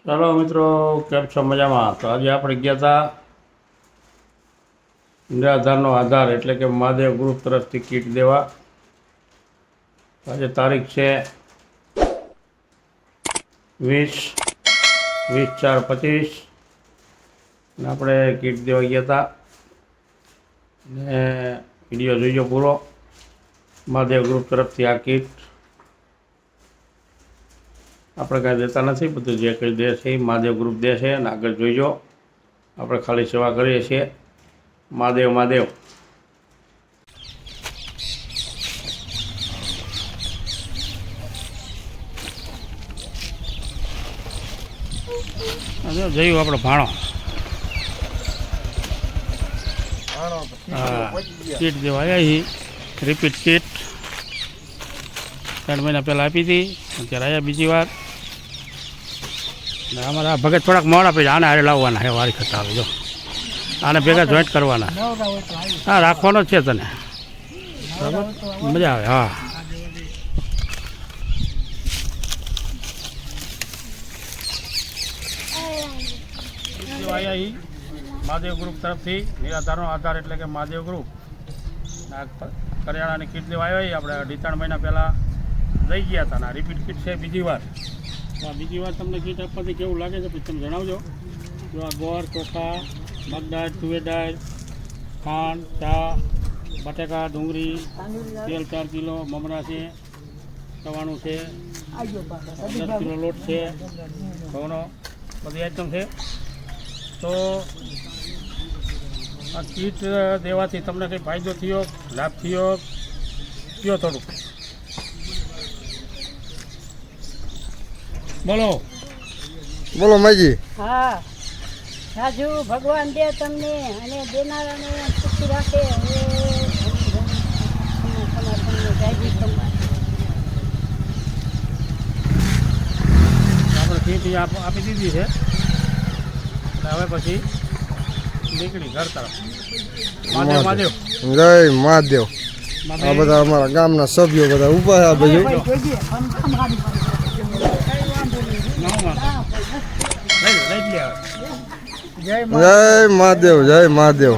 ચાલો મિત્રો, કેમ છો? મજામાં? તો આજે આપણે ગયા હતા નિરાધારનો આધાર એટલે કે મહાદેવ ગ્રુપ તરફથી કીટ દેવા. આજે તારીખ છે 20/4/25 ને આપણે કીટ દેવા ગયા હતા ને વિડીયો જોઈજો પૂરો. મહાદેવ ગ્રુપ તરફથી આ કીટ આપણે કાંઈ દેતા નથી, બધું જે કંઈ દે છે એ મહાદેવ ગ્રુપ દે છે અને આગળ જોઈજો. આપણે ખાલી સેવા કરીએ છીએ. મહાદેવ મહાદેવ. જયું આપણો ભાણો. હા, કીટ દેવા આવ્યા છીએ. રિપીટ કીટ 3 મહિના પહેલાં આપી હતી, અત્યારે આવ્યા બીજી વાર. ને અમારા ભગત થોડાક મોડા પછી આને હારે લાવવાના છે વારી ખત આવે. જો આને ભેગા જોઈન્ટ કરવાના. હા, રાખવાનો જ છે તને, બરાબર? મજા આવે. હા, આવ્યા મહાદેવ ગ્રુપ તરફથી નિરાધારનો આધાર એટલે કે મહાદેવ ગ્રુપ કરિયાણાની કીટ લેવા આવ્યા. આપણે 2-3 મહિના પહેલાં લઈ ગયા હતા. ને રિપીટ કીટ છે બીજી વાર. બીજી વાર તમને કીટ આપવાથી કેવું લાગે છે પછી તમે જણાવજો. જો આ ગોળ, ચોખા, મગદાળ, તુવેર દાળ, ખાંડ, ચા, બટાકા, ડુંગળી, તેલ 4 કિલો, મમરા છે, ચવાણું છે, 10 કિલો લોટ છે, ઘઉંનો, બધી આઈટમ છે. તો આ કીટ દેવાથી તમને કંઈ ફાયદો થયો, લાભ થયો? કયો થોડુંક બોલો. બોલો માજી. હા, રાજુ ભગવાન દે તમને અને દેનારાને સુખી રાખે. આપણે કીટ આપી દીધી છે. હવે પછી નીકળી ઘર તરફ. મહાદેવ મહાદેવ. જય મહાદેવ. આ બધા અમારા ગામના સભ્યો બધા ઉભા છે. આ બાજુ જય મહાદેવ, જય મહાદેવ.